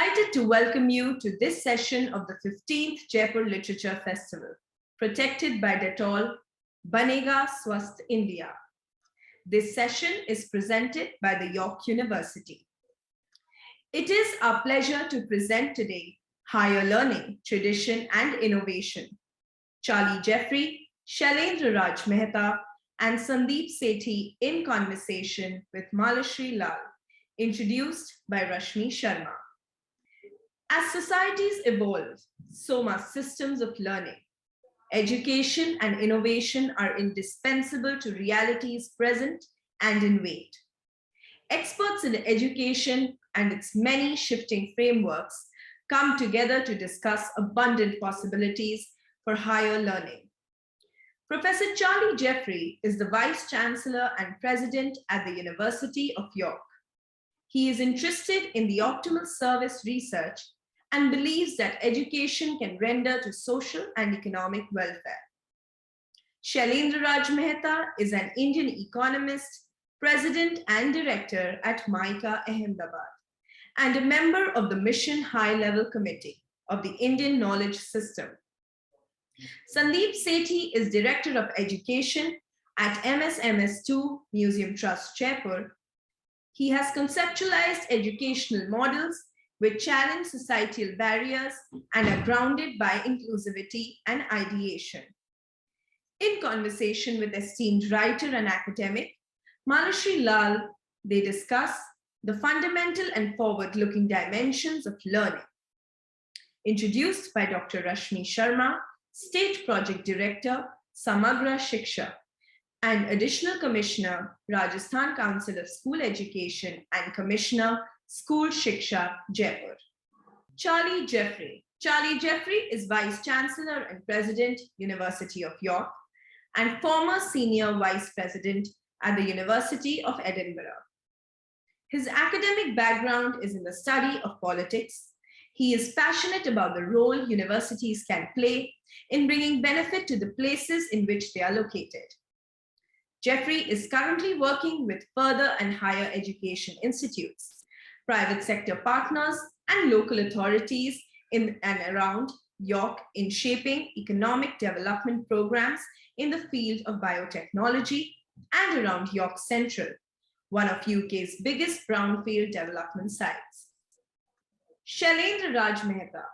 delighted to welcome you to this session of the 15th Jaipur Literature Festival, protected by Dettol, Banega Swasth India. This session is presented by the York University. It is our pleasure to present today Higher Learning, Tradition and Innovation. Charlie Jeffery, Shailendra Raj Mehta, and Sandeep Sethi in conversation with Malashri Lal, introduced by Rashmi, Sharma. As societies evolve, so must systems of learning. Education and innovation are indispensable to realities present and in wait. Experts in education and its many shifting frameworks come together to discuss abundant possibilities for higher learning. Professor Charlie Jeffery is the Vice-Chancellor and President at the University of York. He is interested in the optimal service research and believes that education can render to social and economic welfare. Shailendra Raj Mehta is an Indian economist, president and director at MICA, Ahmedabad, and a member of the Mission High-Level Committee of the Indian Knowledge System. Sandeep Sethi is Director of Education at MSMS II Museum Trust, Jaipur. He has conceptualized educational models which challenge societal barriers and are grounded by inclusivity and ideation. In conversation with esteemed writer and academic, Malashri Lal, they discuss the fundamental and forward-looking dimensions of learning. Introduced by Dr. Rashmi Sharma, State Project Director, Samagra Shiksha, and Additional Commissioner, Rajasthan Council of School Education and Commissioner, School Shiksha, Jaipur. Charlie Jeffery. Charlie Jeffery is Vice-Chancellor and President, University of York, and former Senior Vice President at the University of Edinburgh. His academic background is in the study of politics. He is passionate about the role universities can play in bringing benefit to the places in which they are located. Jeffery is currently working with further and higher education institutes, private sector partners, and local authorities in and around York in shaping economic development programs in the field of biotechnology and around York Central, one of UK's biggest brownfield development sites. Shailendra Raj Mehta.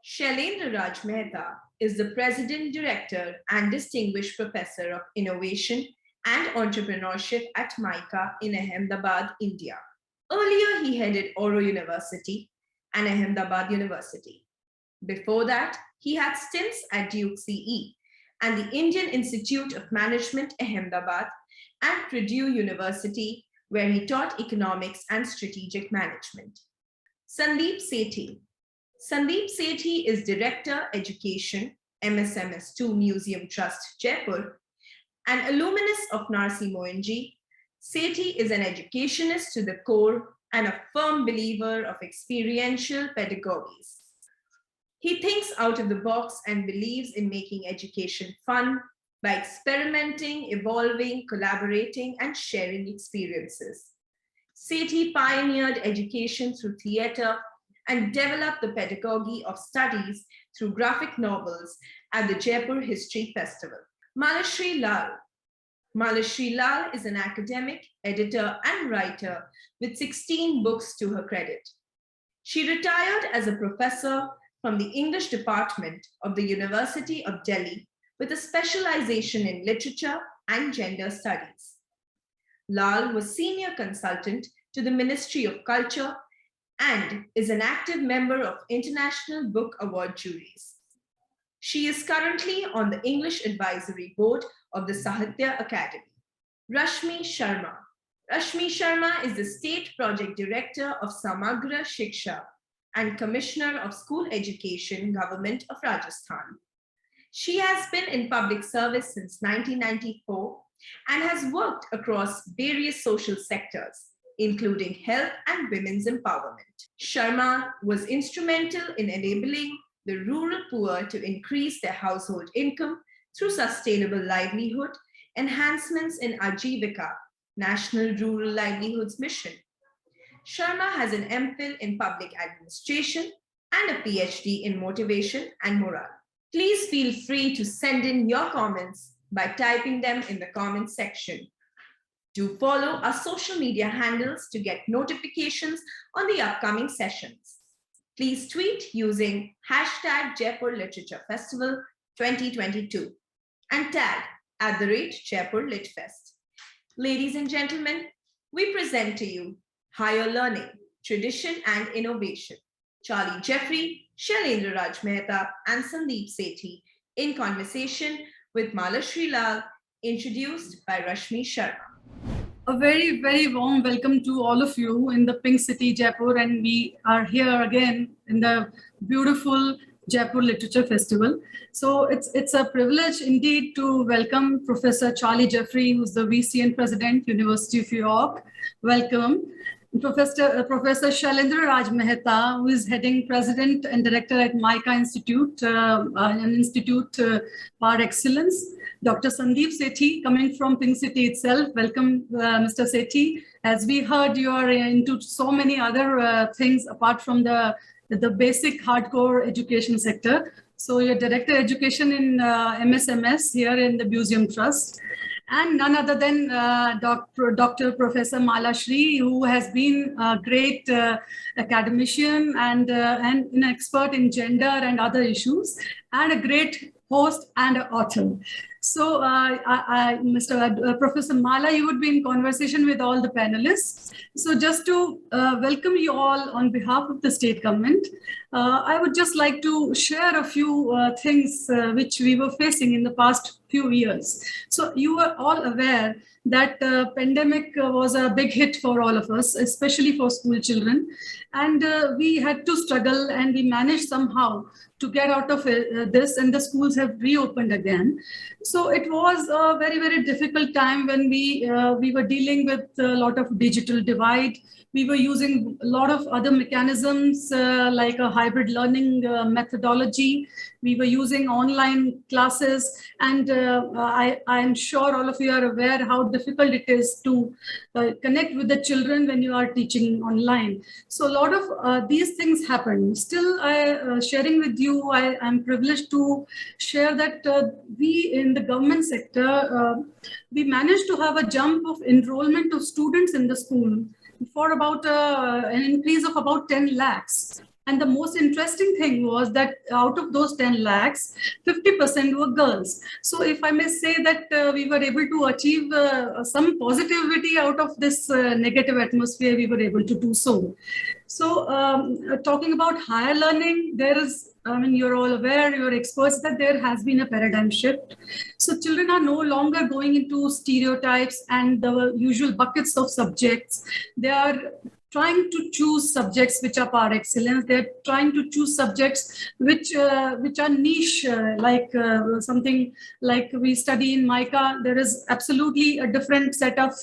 Shailendra Raj Mehta is the President, Director, and Distinguished Professor of Innovation and Entrepreneurship at MICA in Ahmedabad, India. Earlier, he headed Oro University and Ahmedabad University. Before that, he had stints at Duke CE and the Indian Institute of Management, Ahmedabad, and Purdue University, where he taught economics and strategic management. Sandeep Sethi. Sandeep Sethi is Director, Education, MSMS II Museum Trust, Jaipur, an alumnus of Narsi Mohanji. Sethi is an educationist to the core and a firm believer of experiential pedagogies. He thinks out of the box and believes in making education fun by experimenting, evolving, collaborating, and sharing experiences. Sethi pioneered education through theater and developed the pedagogy of studies through graphic novels at the Jaipur History Festival. Malashri Lal. Malashri Lal is an academic, editor, and writer with 16 books to her credit. She retired as a professor from the English department of the University of Delhi with a specialization in literature and gender studies. Lal was senior consultant to the Ministry of Culture and is an active member of International Book Award juries. She is currently on the English Advisory Board of the Sahitya Academy. Rashmi Sharma. Rashmi Sharma is the State Project Director of Samagra Shiksha and Commissioner of School Education, Government of Rajasthan. She has been in public service since 1994 and has worked across various social sectors, including health and women's empowerment. Sharma was instrumental in enabling the rural poor to increase their household income through sustainable livelihood, enhancements in Ajivika, National Rural Livelihoods Mission. Sharma has an MPhil in Public Administration and a PhD in Motivation and Morale. Please feel free to send in your comments by typing them in the comments section. Do follow our social media handles to get notifications on the upcoming sessions. Please tweet using hashtag Jaipur Literature Festival 2022 and tag @Jaipur Litfest. Ladies and gentlemen, we present to you Higher Learning, Tradition and Innovation, Charlie Jeffery, Shailendra Raj Mehta, and Sandeep Sethi in conversation with Malashri Lal, introduced by Rashmi Sharma. A very, very warm welcome to all of you in the Pink City, Jaipur, and we are here again in the beautiful Jaipur Literature Festival. So it's a privilege indeed to welcome Professor Charlie Jeffery, who's the VC and President, University of York. Welcome. Professor Shailendra Raj Mehta, who is heading President and Director at MICA Institute, an institute par excellence. Dr. Sandeep Sethi, coming from Pink City itself. Welcome, Mr. Sethi. As we heard, you are into so many other things apart from the basic hardcore education sector. So you're Director Education in MSMS here in the Museum Trust. And none other than Dr. Professor Malashri, who has been a great academician and an expert in gender and other issues, and a great host and an author. So, Professor Mala, you would be in conversation with all the panelists. So just to welcome you all on behalf of the state government, I would just like to share a few things which we were facing in the past few years. So you are all aware that pandemic was a big hit for all of us, especially for school children. And we had to struggle, and we managed somehow to get out of this, and the schools have reopened again. So it was a very, very difficult time when we were dealing with a lot of digital divide. We were using a lot of other mechanisms like a hybrid learning methodology. We were using online classes, and I am sure all of you are aware how difficult it is to connect with the children when you are teaching online. So a lot of these things happen. Still, sharing with you, I am privileged to share that we in the government sector, we managed to have a jump of enrollment of students in the school for about an increase of about 10 lakhs. And the most interesting thing was that out of those 10 lakhs, 50% were girls. So if I may say that we were able to achieve some positivity out of this negative atmosphere, we were able to do so. So talking about higher learning, there is, I mean, you're all aware, you're experts that there has been a paradigm shift. So children are no longer going into stereotypes and the usual buckets of subjects. They are trying to choose subjects which are par excellence. They're trying to choose subjects which are niche, like something like we study in MICA. There is absolutely a different set of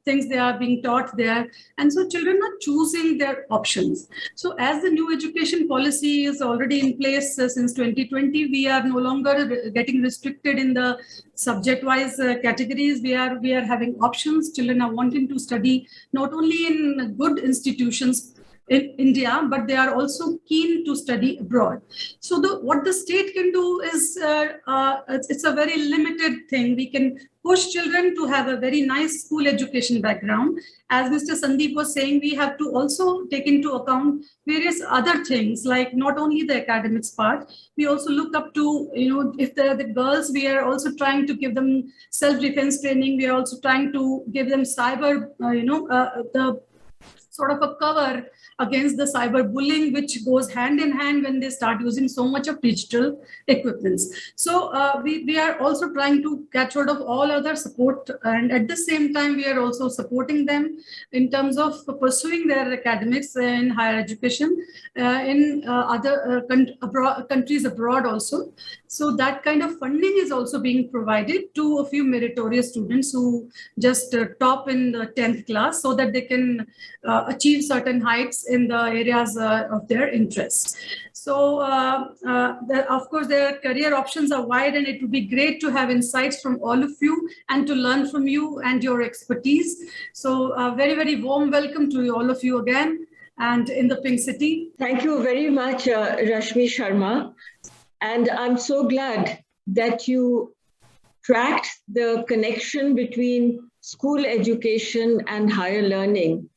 things they are being taught there. And so children are choosing their options. So as the new education policy is already in place since 2020, we are no longer getting restricted in the subject-wise categories. We are having options. Children are wanting to study not only in good institutions in India, but they are also keen to study abroad. So what the state can do is, it's a very limited thing. We can push children to have a very nice school education background. As Mr. Sandeep was saying, we have to also take into account various other things, like not only the academics part, we also look up to, if they're the girls, we are also trying to give them self-defense training. We are also trying to give them cyber, the sort of a cover against the cyberbullying, which goes hand in hand when they start using so much of digital equipments. So we are also trying to catch hold of all other support, and at the same time, we are also supporting them in terms of pursuing their academics in higher education in other countries abroad also. So that kind of funding is also being provided to a few meritorious students who just top in the 10th class, so that they can achieve certain heights in the areas of their interest. So, of course, their career options are wide, and it would be great to have insights from all of you and to learn from you and your expertise. So, very, very warm welcome to all of you again and in the Pink City. Thank you very much, Rashmi Sharma. And I'm so glad that you tracked the connection between school education and higher learning.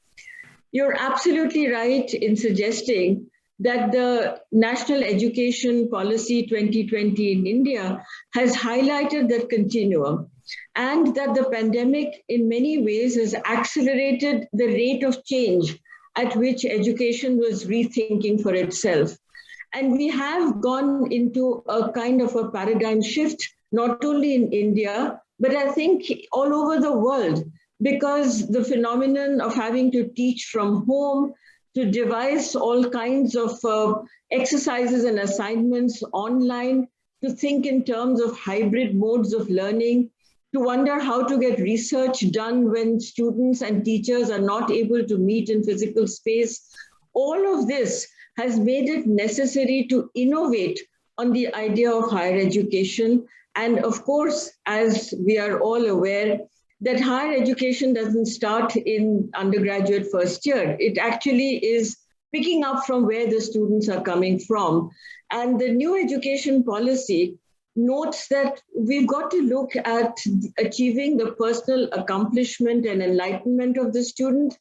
You're absolutely right in suggesting that the National Education Policy 2020 in India has highlighted that continuum, and that the pandemic in many ways has accelerated the rate of change at which education was rethinking for itself. And we have gone into a kind of a paradigm shift, not only in India, but I think all over the world, because the phenomenon of having to teach from home, to devise all kinds of exercises and assignments online, to think in terms of hybrid modes of learning, to wonder how to get research done when students and teachers are not able to meet in physical space. All of this has made it necessary to innovate on the idea of higher education. And of course, as we are all aware, that higher education doesn't start in undergraduate first year. It actually is picking up from where the students are coming from. And the new education policy notes that we've got to look at achieving the personal accomplishment and enlightenment of the student.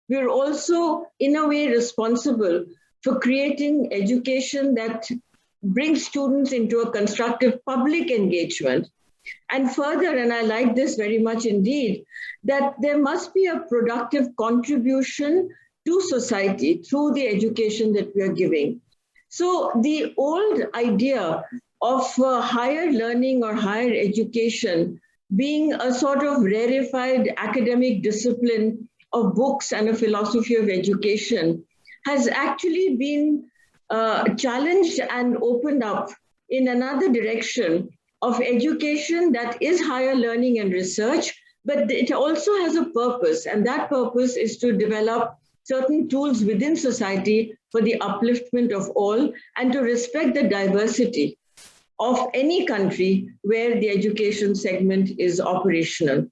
We're also, in a way, responsible for creating education that brings students into a constructive public engagement. And further, and I like this very much indeed, that there must be a productive contribution to society through the education that we are giving. So the old idea of higher learning or higher education being a sort of rarefied academic discipline of books and a philosophy of education has actually been challenged and opened up in another direction of education that is higher learning and research, but it also has a purpose, and that purpose is to develop certain tools within society for the upliftment of all and to respect the diversity of any country where the education segment is operational.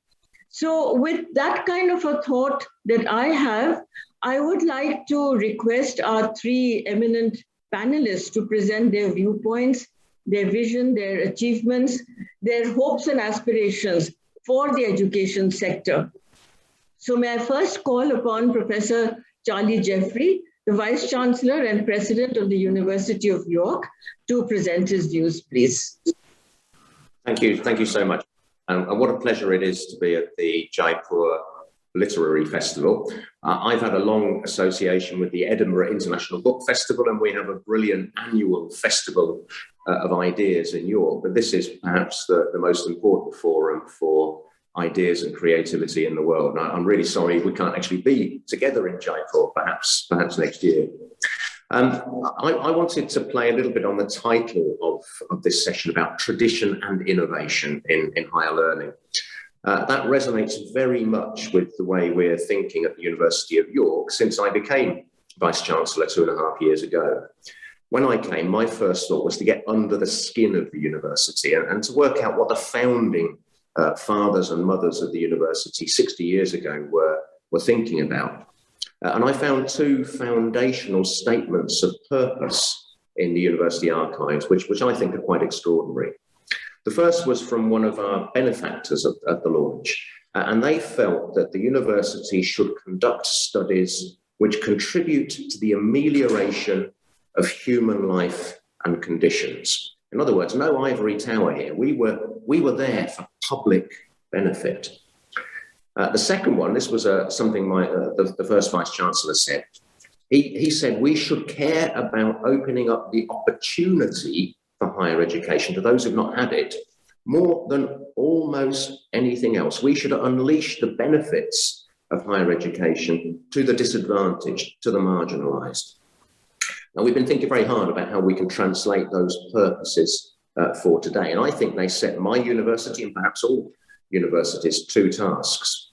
So with that kind of a thought that I have, I would like to request our three eminent panelists to present their viewpoints, their vision, their achievements, their hopes and aspirations for the education sector. So may I first call upon Professor Charlie Jeffery, the Vice-Chancellor and President of the University of York, to present his views, please. Thank you so much. And what a pleasure it is to be at the Jaipur Literary Festival. I've had a long association with the Edinburgh International Book Festival, and we have a brilliant annual festival of ideas in York. But this is perhaps the most important forum for ideas and creativity in the world. And I'm really sorry we can't actually be together in Jaipur, perhaps next year. I wanted to play a little bit on the title of this session about tradition and innovation in higher learning. That resonates very much with the way we're thinking at the University of York since I became Vice-Chancellor 2.5 years ago. When I came, my first thought was to get under the skin of the university and to work out what the founding fathers and mothers of the university 60 years ago were thinking about. And I found two foundational statements of purpose in the university archives, which I think are quite extraordinary. The first was from one of our benefactors at the launch, and they felt that the university should conduct studies which contribute to the amelioration of human life and conditions. In other words, no ivory tower here. We were there for public benefit. The second one, this was something the first Vice-Chancellor said. He said we should care about opening up the opportunity for higher education to those who've not had it more than almost anything else. We should unleash the benefits of higher education to the disadvantaged, to the marginalised. Now, we've been thinking very hard about how we can translate those purposes for today. And I think they set my university and perhaps all universities two tasks.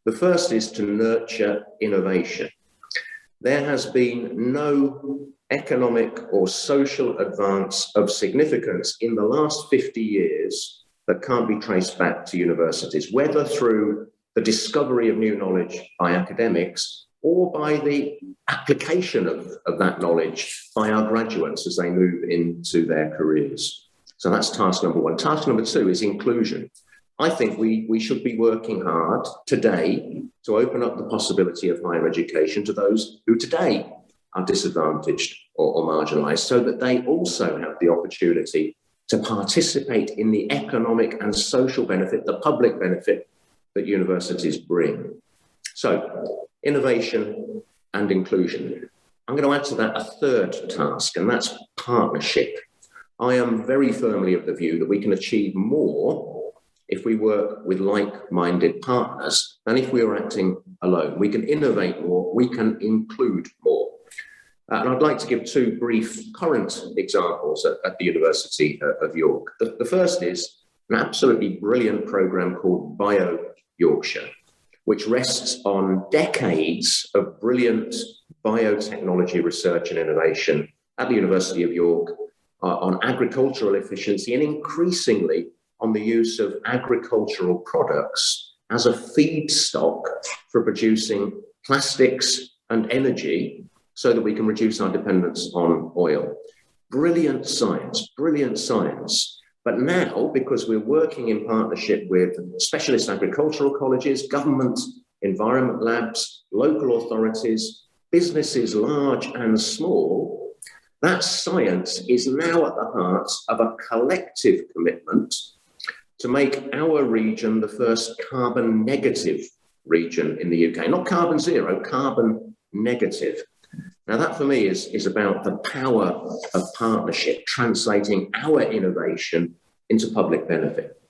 The first is to nurture innovation. there has been no economic or social advance of significance in the last 50 years that can't be traced back to universities, whether through the discovery of new knowledge by academics or by the application of that knowledge by our graduates as they move into their careers. So that's task number one. Task number two is inclusion. I think we should be working hard today to open up the possibility of higher education to those who today are disadvantaged or marginalised, so that they also have the opportunity to participate in the economic and social benefit, the public benefit that universities bring. So, innovation and inclusion. I'm going to add to that a third task, and that's partnership. I am very firmly of the view that we can achieve more if we work with like-minded partners than if we are acting alone. We can innovate more, we can include more. And I'd like to give two brief current examples at the University of York. The first is an absolutely brilliant programme called Bio Yorkshire, which rests on decades of brilliant biotechnology research and innovation at the University of York on agricultural efficiency and increasingly on the use of agricultural products as a feedstock for producing plastics and energy so that we can reduce our dependence on oil. Brilliant science, brilliant science. But now, because we're working in partnership with specialist agricultural colleges, government environment labs, local authorities, businesses large and small, that science is now at the heart of a collective commitment to make our region the first carbon negative region in the UK. Not carbon zero, carbon negative. Now that for me is about the power of partnership, translating our innovation into public benefit.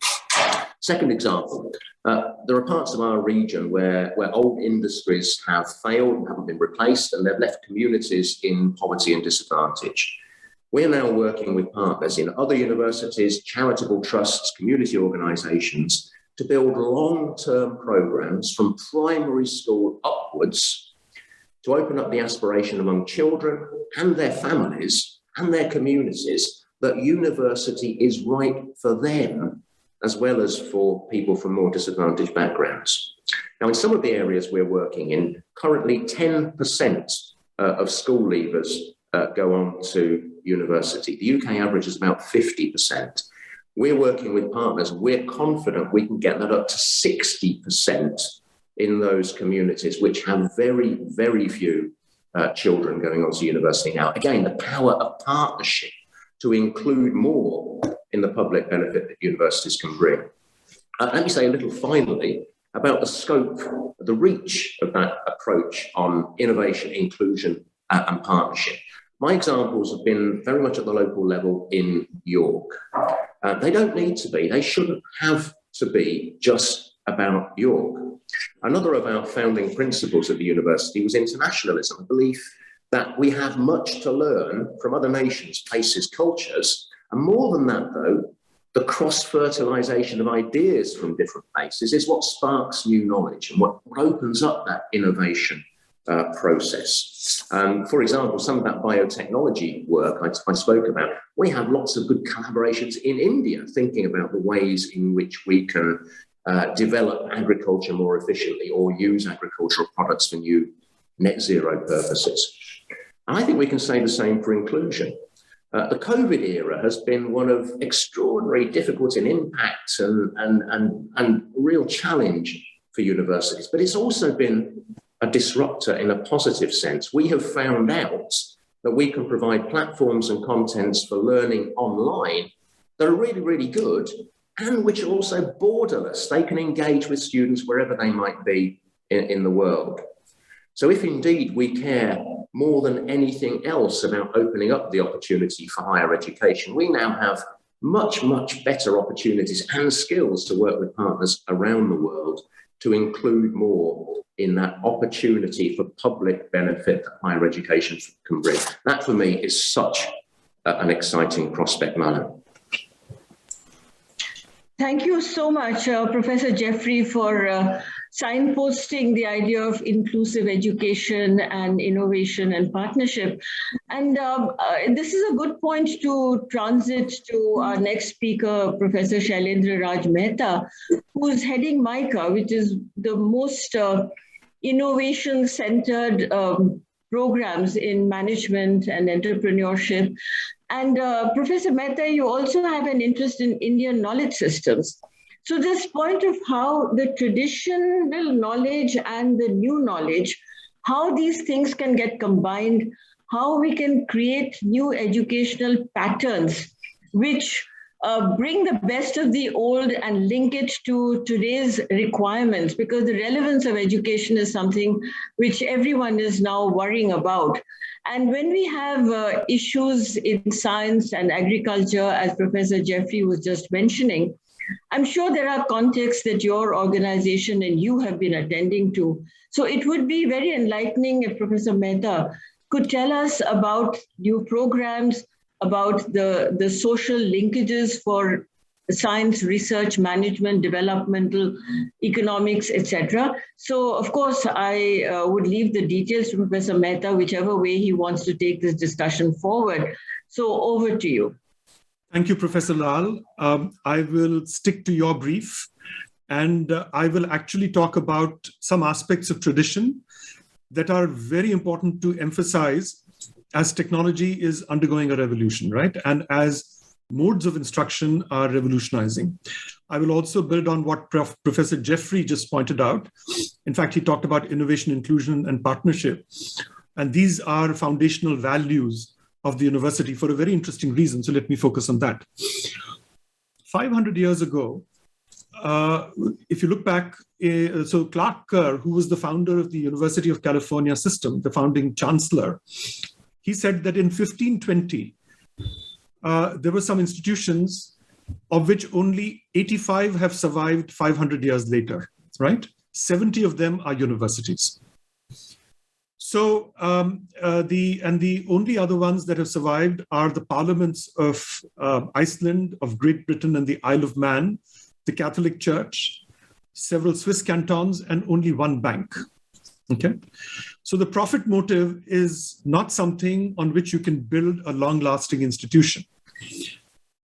Second example, there are parts of our region where old industries have failed and haven't been replaced, and they've left communities in poverty and disadvantage. We're now working with partners in other universities, charitable trusts, community organisations to build long-term programmes from primary school upwards to open up the aspiration among children and their families and their communities that university is right for them as well as for people from more disadvantaged backgrounds. Now, in some of the areas we're working in, currently 10% of school leavers go on to university. The UK average is about 50%. We're working with partners. We're confident we can get that up to 60% in those communities which have very, very few children going on to university now. Again, the power of partnership to include more in the public benefit that universities can bring. Let me say a little finally about the scope, the reach of that approach on innovation, inclusion and partnership. My examples have been very much at the local level in York. They don't need to be, they shouldn't have to be just about York. Another of our founding principles at the university was internationalism, a belief that we have much to learn from other nations, places, cultures. And more than that, though, the cross-fertilization of ideas from different places is what sparks new knowledge and what opens up that innovation process. For example, some of that biotechnology work I spoke about, we have lots of good collaborations in India, thinking about the ways in which we can develop agriculture more efficiently or use agricultural products for new net zero purposes. And I think we can say the same for inclusion. The COVID era has been one of extraordinary difficulty and impact and real challenge for universities, but it's also been a disruptor in a positive sense. We have found out that we can provide platforms and contents for learning online that are really, really good and which are also borderless. They can engage with students wherever they might be in the world. So if indeed we care more than anything else about opening up the opportunity for higher education, we now have much, much better opportunities and skills to work with partners around the world to include more in that opportunity for public benefit that higher education can bring. That for me is such an exciting prospect, Mala. Thank you so much, Professor Jeffrey, for signposting the idea of inclusive education and innovation and partnership. And this is a good point to transit to our next speaker, Professor Shailendra Raj Mehta, who's heading MICA, which is the most innovation-centered programs in management and entrepreneurship. And Professor Mehta, you also have an interest in Indian knowledge systems. So this point of how the traditional knowledge and the new knowledge, how these things can get combined, how we can create new educational patterns, which bring the best of the old and link it to today's requirements, because the relevance of education is something which everyone is now worrying about. And when we have issues in science and agriculture, as Professor Jeffrey was just mentioning, I'm sure there are contexts that your organization and you have been attending to. So it would be very enlightening if Professor Mehta could tell us about new programs, about the social linkages for science, research, management, developmental, economics, etc. So, of course, I would leave the details to Professor Mehta, whichever way he wants to take this discussion forward. So, over to you. Thank you, Professor Lal. I will stick to your brief, and I will actually talk about some aspects of tradition that are very important to emphasize as technology is undergoing a revolution, right? And as modes of instruction are revolutionizing. I will also build on what Professor Jeffrey just pointed out. In fact, he talked about innovation, inclusion, and partnership. And these are foundational values of the university for a very interesting reason. So let me focus on that. 500 years ago, if you look back, so Clark Kerr, who was the founder of the University of California system, the founding chancellor, he said that in 1520, there were some institutions of which only 85 have survived 500 years later, right? 70 of them are universities. So the only other ones that have survived are the parliaments of Iceland, of Great Britain and the Isle of Man, the Catholic Church, several Swiss cantons, and only one bank. Okay, so the profit motive is not something on which you can build a long-lasting institution.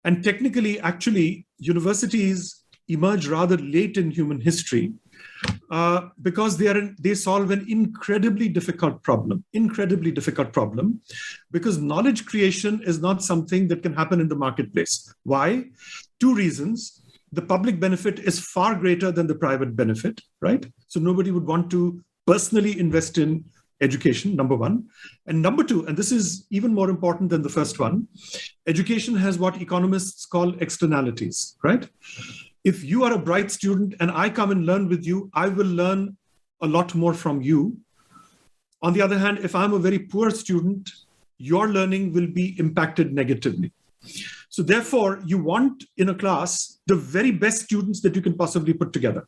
And technically, actually, universities emerge rather late in human history because they solve an incredibly difficult problem, because knowledge creation is not something that can happen in the marketplace. Why? Two reasons. The public benefit is far greater than the private benefit, right? So nobody would want to personally invest in education, number one. And number two, and this is even more important than the first one, education has what economists call externalities, right? If you are a bright student and I come and learn with you, I will learn a lot more from you. On the other hand, if I'm a very poor student, your learning will be impacted negatively. So therefore, you want in a class the very best students that you can possibly put together,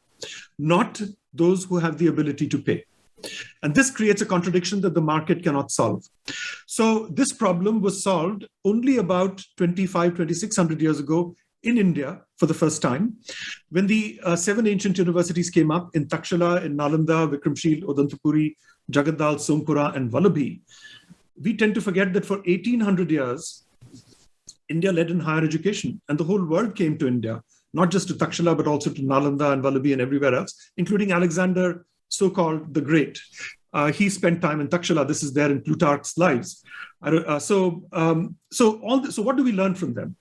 not those who have the ability to pay. And this creates a contradiction that the market cannot solve. So this problem was solved only about 2,600 years ago in India for the first time, when the 7 ancient universities came up in Takshala, in Nalanda, Vikramshil, Odantapuri, Jagaddal, Sompura, and Vallabhi. We tend to forget that for 1800 years, India led in higher education, and the whole world came to India, not just to Takshala, but also to Nalanda and Vallabhi and everywhere else, including Alexander, so-called the Great. He spent time in Takshala. This is there in Plutarch's Lives. So what do we learn from them?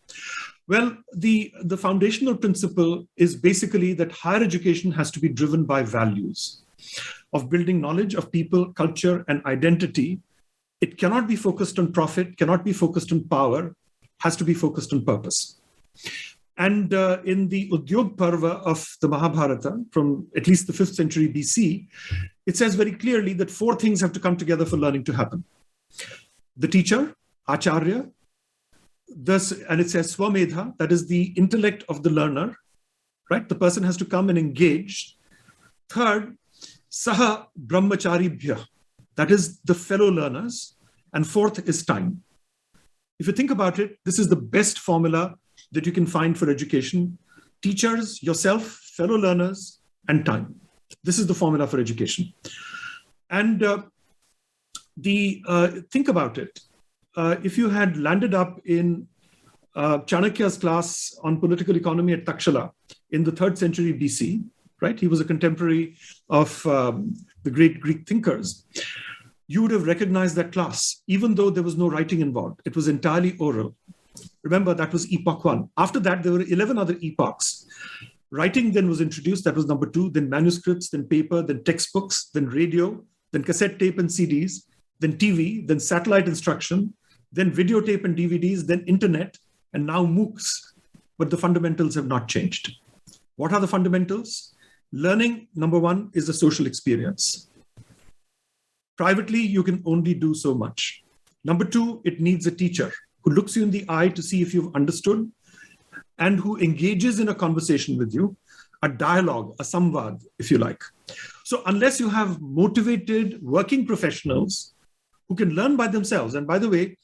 Well, the foundational principle is basically that higher education has to be driven by values of building knowledge of people, culture, and identity. It cannot be focused on profit, cannot be focused on power, has to be focused on purpose. And in the Udyog Parva of the Mahabharata, from at least the 5th century BC, it says very clearly that 4 things have to come together for learning to happen. The teacher, Acharya, and it says Swamedha, that is the intellect of the learner, right? The person has to come and engage. Third, Saha Brahmacharibhya, that is the fellow learners. And fourth is time. If you think about it, this is the best formula that you can find for education. Teachers, yourself, fellow learners, and time. This is the formula for education. And think about it. If you had landed up in Chanakya's class on political economy at Takshala in the 3rd century BC, right? He was a contemporary of the great Greek thinkers. You would have recognized that class, even though there was no writing involved. It was entirely oral. Remember, that was epoch 1. After that, there were 11 other epochs. Writing then was introduced, that was number 2, then manuscripts, then paper, then textbooks, then radio, then cassette tape and CDs, then TV, then satellite instruction, then videotape and DVDs, then internet, and now MOOCs. But the fundamentals have not changed. What are the fundamentals? Learning, number 1, is a social experience. Privately, you can only do so much. Number 2, it needs a teacher who looks you in the eye to see if you've understood and who engages in a conversation with you, a dialogue, a samvad, if you like. So unless you have motivated working professionals who can learn by themselves, and by the way,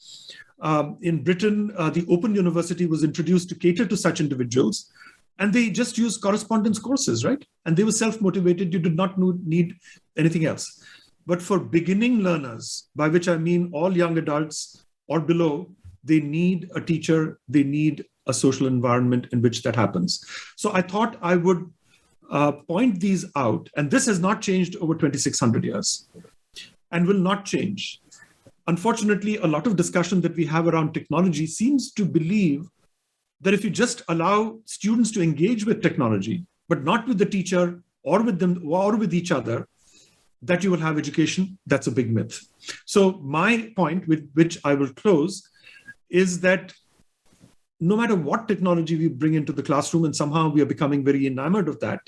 in Britain, the Open University was introduced to cater to such individuals, and they just used correspondence courses, right? And they were self-motivated. You did not need anything else. But for beginning learners, by which I mean all young adults or below, they need a teacher, they need a social environment in which that happens. So I thought I would point these out, and this has not changed over 2,600 years and will not change. Unfortunately, a lot of discussion that we have around technology seems to believe that if you just allow students to engage with technology, but not with the teacher or with them or with each other, that you will have education. That's a big myth. So my point with which I will close is that no matter what technology we bring into the classroom, and somehow we are becoming very enamored of that,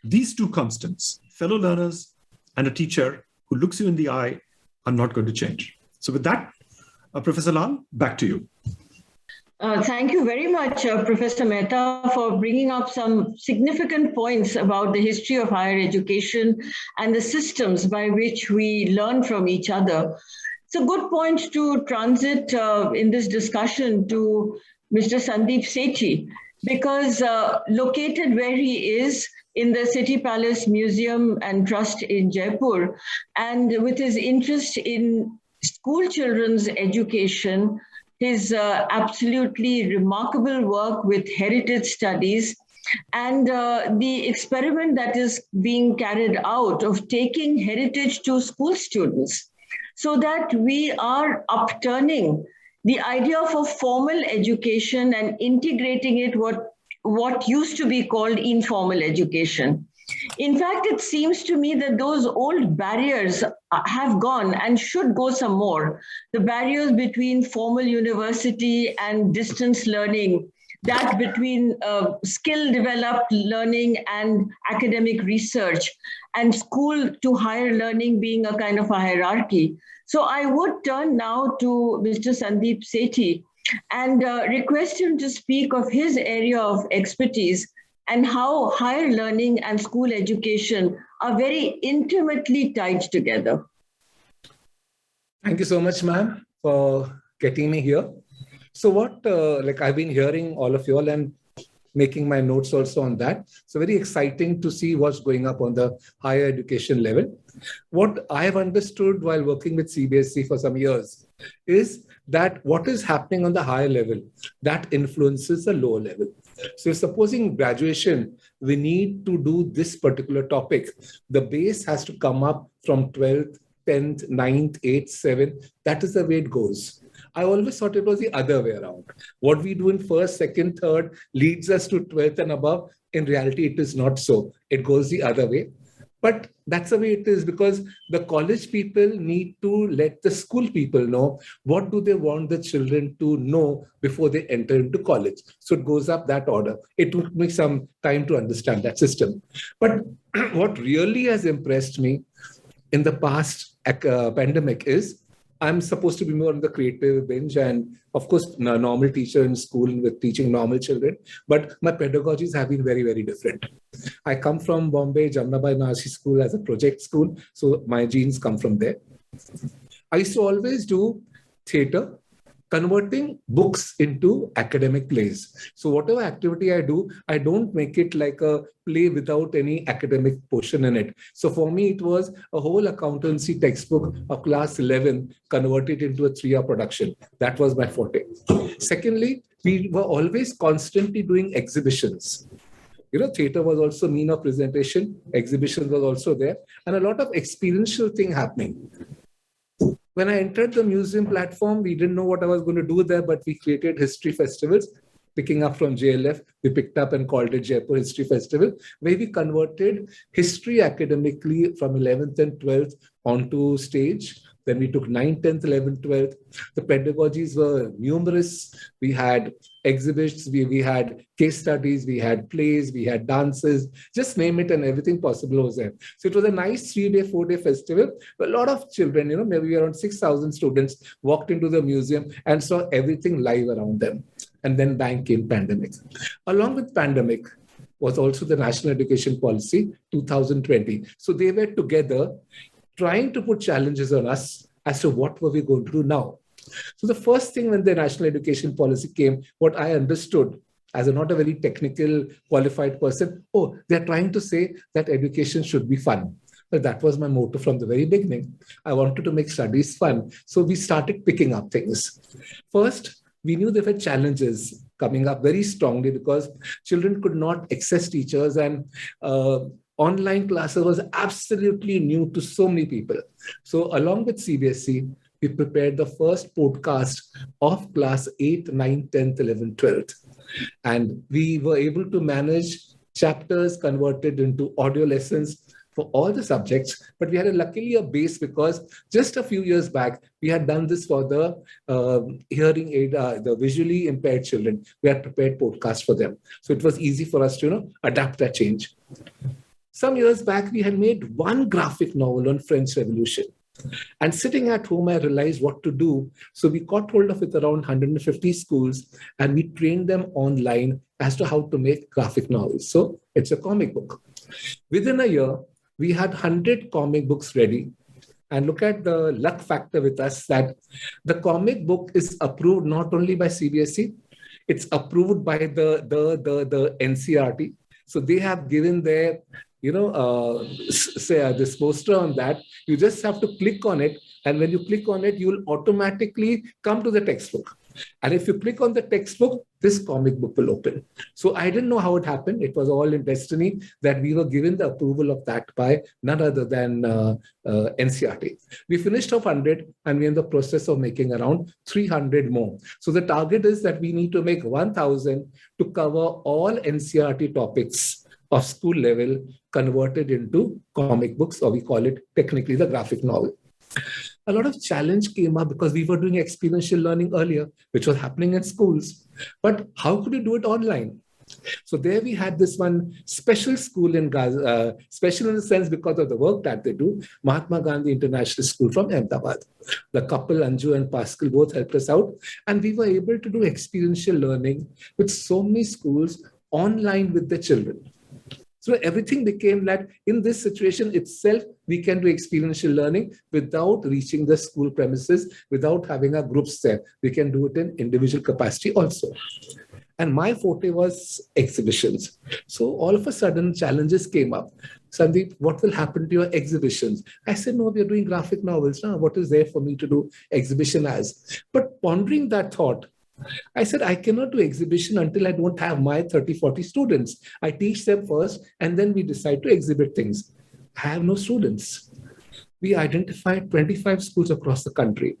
these two constants, fellow learners and a teacher who looks you in the eye, are not going to change. So with that, Professor Lal, back to you. Thank you very much, Professor Mehta, for bringing up some significant points about the history of higher education and the systems by which we learn from each other. It's a good point to transit in this discussion to Mr. Sandeep Sethi, because located where he is in the City Palace Museum and Trust in Jaipur, and with his interest in school children's education, his absolutely remarkable work with heritage studies, and the experiment that is being carried out of taking heritage to school students, so that we are upturning the idea of a formal education and integrating it what used to be called informal education. In fact, it seems to me that those old barriers have gone and should go some more. The barriers between formal university and distance learning, that between skill-developed learning and academic research, and school to higher learning being a kind of a hierarchy. So I would turn now to Mr. Sandeep Sethi and request him to speak of his area of expertise and how higher learning and school education are very intimately tied together. Thank you so much, ma'am, for getting me here. So what, I've been hearing all of you all and making my notes also on that. So very exciting to see what's going up on the higher education level. What I've understood while working with CBSE for some years is that what is happening on the higher level, that influences the lower level. So supposing graduation, we need to do this particular topic, the base has to come up from 12th, 10th, 9th, 8th, 7th. That is the way it goes. I always thought it was the other way around. What we do in 1st, 2nd, 3rd leads us to 12th and above. In reality, it is not so. It goes the other way. But that's the way it is, because the college people need to let the school people know what do they want the children to know before they enter into college. So it goes up that order. It took me some time to understand that system. But what really has impressed me in the past pandemic is I'm supposed to be more on the creative bench and, of course, a normal teacher in school with teaching normal children. But my pedagogies have been very, very different. I come from Bombay, Jamnabai Nasi School as a project school. So my genes come from there. I used to always do theater converting books into academic plays. So whatever activity I do, I don't make it like a play without any academic portion in it. So for me, it was a whole accountancy textbook of class 11 converted into a 3-hour production. That was my forte. Secondly, we were always constantly doing exhibitions. Theater was also mean of presentation, exhibition was also there, and a lot of experiential thing happening. When I entered the museum platform, we didn't know what I was going to do there, but we created history festivals. Picking up from JLF, we picked up and called it Jaipur History Festival, where we converted history academically from 11th and 12th onto stage. Then we took 9th, 10th, 11th, 12th. The pedagogies were numerous. We had exhibits, we had case studies, we had plays, we had dances, just name it, and everything possible was there. So it was a nice 3-day, 4-day festival. A lot of children, maybe around 6,000 students walked into the museum and saw everything live around them. And then bang came pandemic. Along with pandemic was also the National Education Policy 2020. So they were together trying to put challenges on us as to what were we going to do now. So the first thing when the National Education Policy came, what I understood as not a very technical qualified person, they're trying to say that education should be fun. But that was my motto from the very beginning. I wanted to make studies fun. So we started picking up things. First, we knew there were challenges coming up very strongly because children could not access teachers, and online classes was absolutely new to so many people. So along with CBSE, we prepared the first podcast of class 8, 9, 10th, 11th, 12th. And we were able to manage chapters converted into audio lessons for all the subjects. But we had luckily a base because just a few years back, we had done this for the hearing aid, the visually impaired children. We had prepared podcasts for them. So it was easy for us to adapt that change. Some years back, we had made one graphic novel on French Revolution. And sitting at home, I realized what to do. So we got hold of it around 150 schools, and we trained them online as to how to make graphic novels. So it's a comic book. Within a year, we had 100 comic books ready. And look at the luck factor with us that the comic book is approved not only by CBSE, it's approved by the NCRT. So they have given their this poster on that. You just have to click on it. And when you click on it, you will automatically come to the textbook. And if you click on the textbook, this comic book will open. So I didn't know how it happened. It was all in destiny that we were given the approval of that by none other than NCRT. We finished off 100 and we're in the process of making around 300 more. So the target is that we need to make 1,000 to cover all NCRT topics of school level converted into comic books, or we call it technically the graphic novel. A lot of challenge came up because we were doing experiential learning earlier, which was happening in schools. But how could you do it online? So there we had this one special school in Gaza, special in the sense because of the work that they do, Mahatma Gandhi International School from Ahmedabad. The couple, Anju and Pascal, both helped us out. And we were able to do experiential learning with so many schools online with the children. So everything became that in this situation itself, we can do experiential learning without reaching the school premises, without having our groups there. We can do it in individual capacity also. And my forte was exhibitions. So all of a sudden, challenges came up. Sandeep, what will happen to your exhibitions? I said, no, we are doing graphic novels. Now, what is there for me to do exhibition as? But pondering that thought, I said, I cannot do exhibition until I don't have my 30, 40 students. I teach them first, and then we decide to exhibit things. I have no students. We identified 25 schools across the country,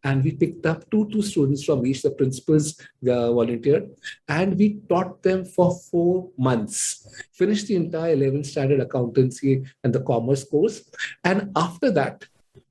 and we picked up two students from each. The principals volunteered, and we taught them for 4 months. Finished the entire 11th standard accountancy and the commerce course. And after that,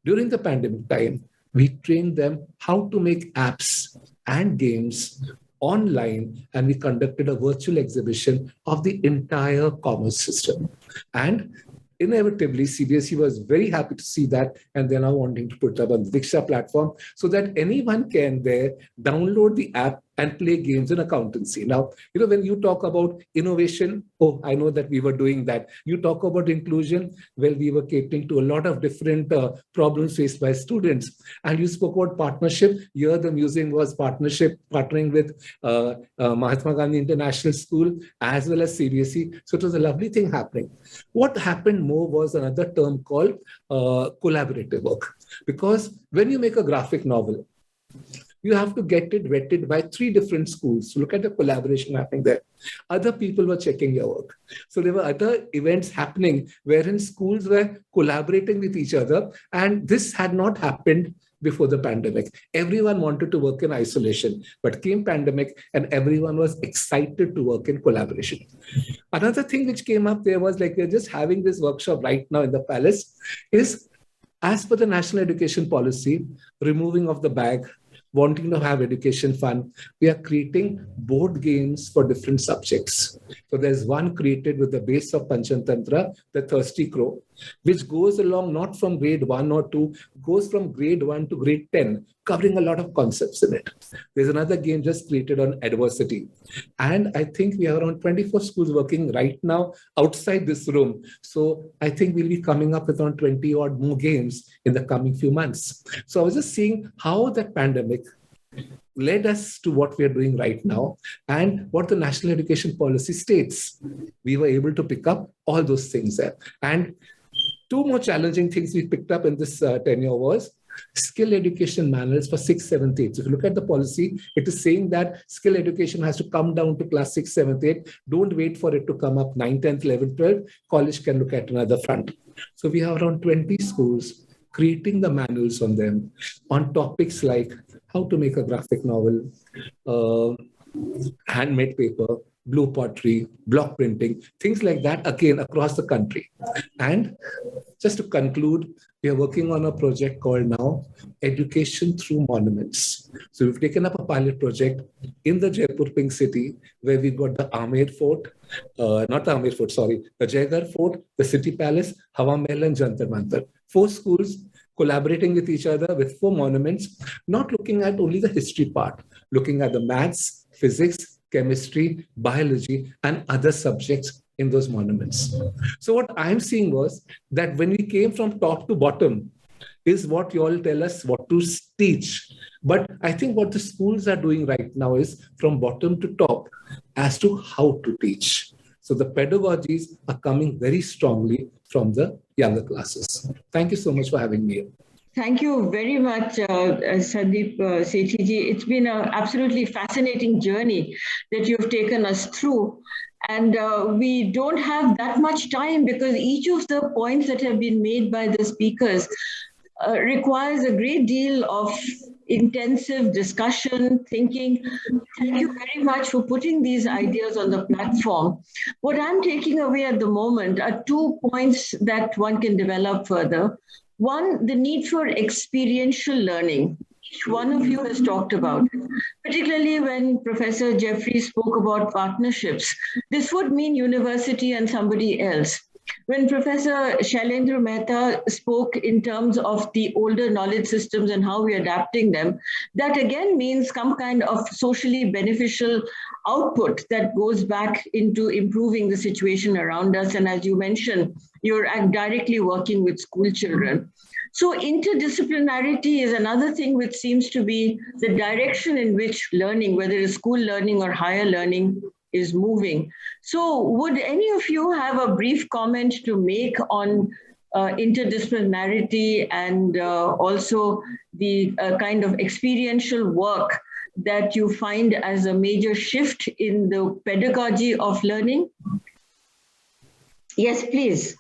during the pandemic time, we trained them how to make apps and games online, and we conducted a virtual exhibition of the entire commerce system. And inevitably, CBSE was very happy to see that, and they're now wanting to put up on the Diksha platform so that anyone can there download the app and play games in accountancy. Now, when you talk about innovation, oh, I know that we were doing that. You talk about inclusion, well, we were catering to a lot of different problems faced by students. And you spoke about partnership. Here, the museum was partnering with Mahatma Gandhi International School as well as CBSE. So it was a lovely thing happening. What happened more was another term called collaborative work. Because when you make a graphic novel, you have to get it vetted by 3 different schools. So look at the collaboration happening there. Other people were checking your work. So there were other events happening wherein schools were collaborating with each other. And this had not happened before the pandemic. Everyone wanted to work in isolation, but came pandemic and everyone was excited to work in collaboration. Another thing which came up there was like, we're just having this workshop right now in the palace is, as per the national education policy, removing of the bag, wanting to have education fun, we are creating board games for different subjects. So there's one created with the base of Panchatantra, the Thirsty Crow, which goes along not from grade 1 or 2, goes from grade 1 to grade 10, covering a lot of concepts in it. There's another game just created on adversity. And I think we have around 24 schools working right now outside this room. So I think we'll be coming up with around 20 odd more games in the coming few months. So I was just seeing how the pandemic led us to what we are doing right now and what the national education policy states. We were able to pick up all those things there. And 2 more challenging things we picked up in this tenure was skill education manuals for 6th, 7th, 8th. So if you look at the policy, it is saying that skill education has to come down to class 6th, 7th, 8th. Don't wait for it to come up 9th, 10th, 11th, 12th. College can look at another front. So we have around 20 schools creating the manuals on them on topics like how to make a graphic novel, handmade paper, blue pottery, block printing, things like that, again, across the country. And just to conclude, we are working on a project called now Education Through Monuments. So we've taken up a pilot project in the Jaipur Pink City, where we've got the Amer Fort, the Jaigarh Fort, the City Palace, Hawa Mahal and Jantar Mantar. 4 schools collaborating with each other with 4 monuments, not looking at only the history part, looking at the maths, physics, chemistry, biology, and other subjects in those monuments. So what I'm seeing was that when we came from top to bottom is what you all tell us what to teach. But I think what the schools are doing right now is from bottom to top as to how to teach. So the pedagogies are coming very strongly from the younger classes. Thank you so much for having me here. Thank you very much, Sandeep Sethi ji. It's been an absolutely fascinating journey that you've taken us through. And we don't have that much time because each of the points that have been made by the speakers requires a great deal of intensive discussion, thinking. Thank you very much for putting these ideas on the platform. What I'm taking away at the moment are 2 points that one can develop further. One, the need for experiential learning. Each one of you has talked about it, particularly when Professor Jeffrey spoke about partnerships. This would mean university and somebody else. When Professor Shailendra Mehta spoke in terms of the older knowledge systems and how we're adapting them, that again means some kind of socially beneficial output that goes back into improving the situation around us. And as you mentioned, you're directly working with school children. So interdisciplinarity is another thing which seems to be the direction in which learning, whether it's school learning or higher learning, is moving. So would any of you have a brief comment to make on interdisciplinarity and also the kind of experiential work that you find as a major shift in the pedagogy of learning? Yes, please.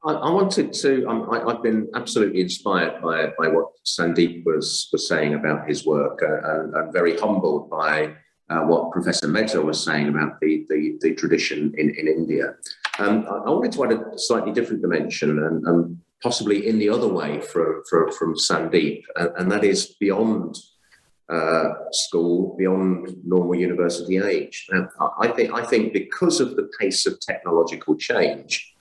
I wanted to, I've been absolutely inspired by what Sandeep was saying about his work and very humbled by what Professor Mehta was saying about the tradition in India. I wanted to add a slightly different dimension and possibly in the other way from Sandeep, and that is beyond school, beyond normal university age. Now, I think because of the pace of technological change,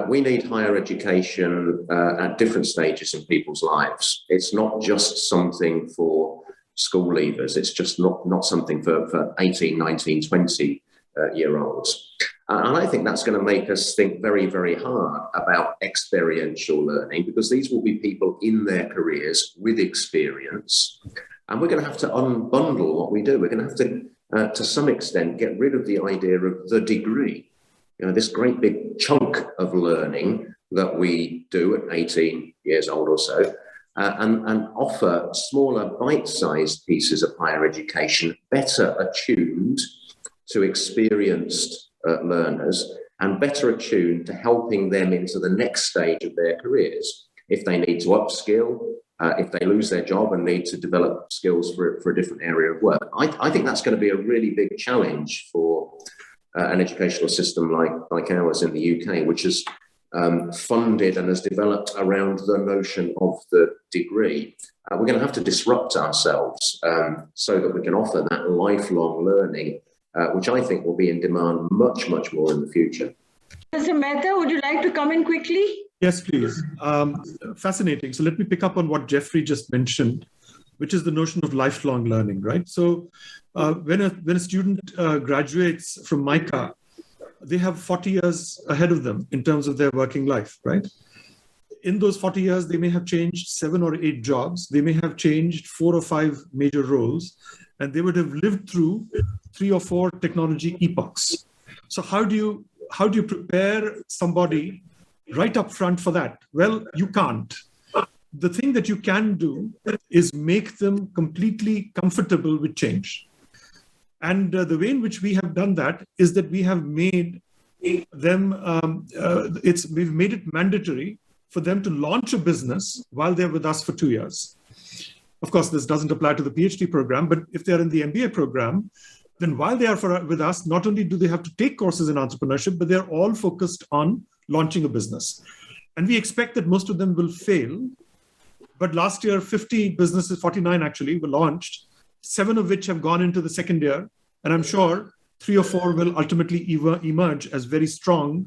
we need higher education at different stages in people's lives. It's not just something for school leavers. It's just not something for 18, 19, 20 year olds. And I think that's going to make us think very, very hard about experiential learning, because these will be people in their careers with experience. And we're going to have to unbundle what we do. We're going to have to some extent, get rid of the idea of the degree. You know, this great big chunk of learning that we do at 18 years old or so, and offer smaller bite-sized pieces of higher education, better attuned to experienced learners and better attuned to helping them into the next stage of their careers. If they need to upskill, if they lose their job and need to develop skills for a different area of work. I think that's going to be a really big challenge for an educational system like ours in the UK, which is funded and has developed around the notion of the degree. We're going to have to disrupt ourselves so that we can offer that lifelong learning, which I think will be in demand much, much more in the future. Mr. Mehta, would you like to come in quickly? Yes, please. Fascinating. So let me pick up on what Jeffrey just mentioned, which is the notion of lifelong learning, right? So when a student graduates from MICA, they have 40 years ahead of them in terms of their working life, right? In those 40 years, they may have changed 7 or 8 jobs. They may have changed 4 or 5 major roles, and they would have lived through 3 or 4 technology epochs. So how do you prepare somebody right up front for that? Well, you can't. The thing that you can do is make them completely comfortable with change. And the way in which we have done that is that we have made them, we've made it mandatory for them to launch a business while they're with us for 2 years. Of course, this doesn't apply to the PhD program, but if they're in the MBA program, then while they are with us, not only do they have to take courses in entrepreneurship, but they're all focused on launching a business. And we expect that most of them will fail. But last year, 50 businesses, 49 actually, were launched, 7 of which have gone into the second year. And I'm sure 3 or 4 will ultimately emerge as very strong,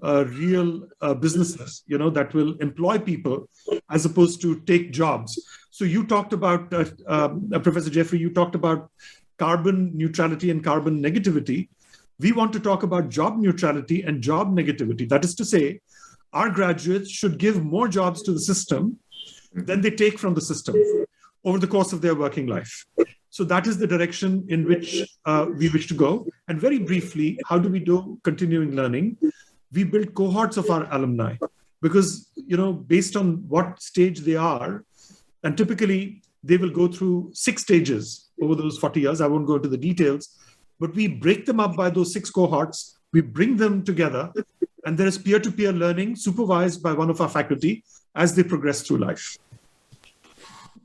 real businesses, that will employ people as opposed to take jobs. So you talked about, Professor Jeffrey, you talked about carbon neutrality and carbon negativity. We want to talk about job neutrality and job negativity. That is to say, our graduates should give more jobs to the system than they take from the system over the course of their working life. So that is the direction in which we wish to go. And very briefly, how do we do continuing learning? We build cohorts of our alumni because, based on what stage they are, and typically they will go through 6 stages over those 40 years. I won't go into the details, but we break them up by those 6 cohorts. We bring them together, and there is peer-to-peer learning supervised by one of our faculty as they progress through life.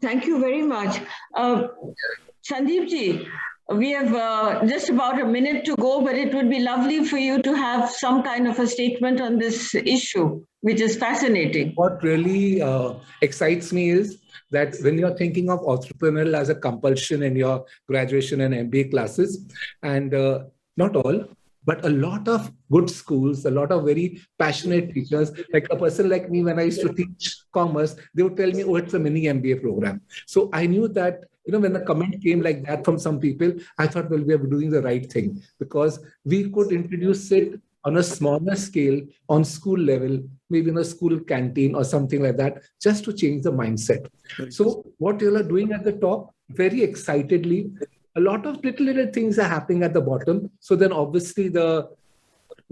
Thank you very much. Sandeep ji, we have just about a minute to go, but it would be lovely for you to have some kind of a statement on this issue, which is fascinating. What really excites me is that when you're thinking of entrepreneurial as a compulsion in your graduation and MBA classes, and not all, but a lot of good schools, a lot of very passionate teachers, like a person like me, when I used to teach commerce, they would tell me, oh, it's a mini MBA program. So I knew that, when the comment came like that from some people, I thought, well, we are doing the right thing because we could introduce it on a smaller scale on school level, maybe in a school canteen or something like that, just to change the mindset. So what you are doing at the top, very excitedly, a lot of little things are happening at the bottom. So then obviously the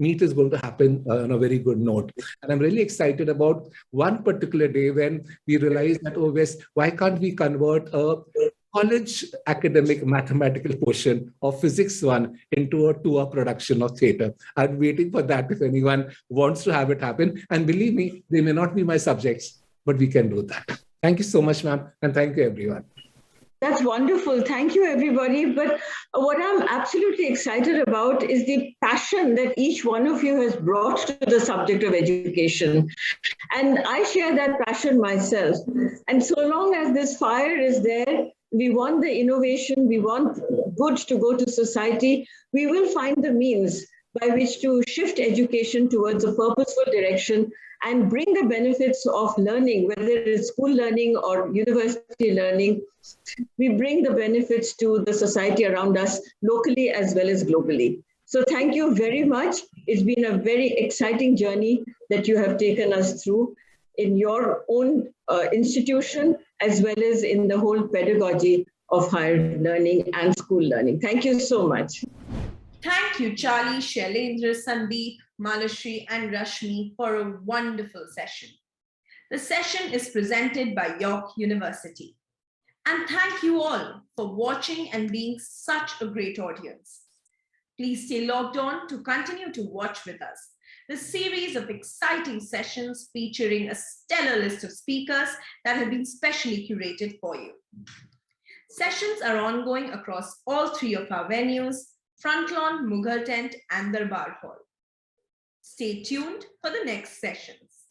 meat is going to happen on a very good note. And I'm really excited about one particular day when we realized that, oh, yes, why can't we convert a college academic mathematical portion of physics 1 into a 2-hour production of theater. I'm waiting for that if anyone wants to have it happen. And believe me, they may not be my subjects, but we can do that. Thank you so much, ma'am. And thank you, everyone. That's wonderful. Thank you, everybody. But what I'm absolutely excited about is the passion that each one of you has brought to the subject of education. And I share that passion myself. And so long as this fire is there, we want the innovation, we want good to go to society, we will find the means by which to shift education towards a purposeful direction and bring the benefits of learning, whether it is school learning or university learning. We bring the benefits to the society around us, locally as well as globally. So thank you very much. It's been a very exciting journey that you have taken us through in your own institution, as well as in the whole pedagogy of higher learning and school learning. Thank you so much. Thank you, Charlie, Shailendra, Sandeep, Malashri, and Rashmi for a wonderful session. The session is presented by York University. And thank you all for watching and being such a great audience. Please stay logged on to continue to watch with us the series of exciting sessions featuring a stellar list of speakers that have been specially curated for you. Sessions are ongoing across all three of our venues, Frontlawn, Mughal Tent, and Darbar Hall. Stay tuned for the next sessions.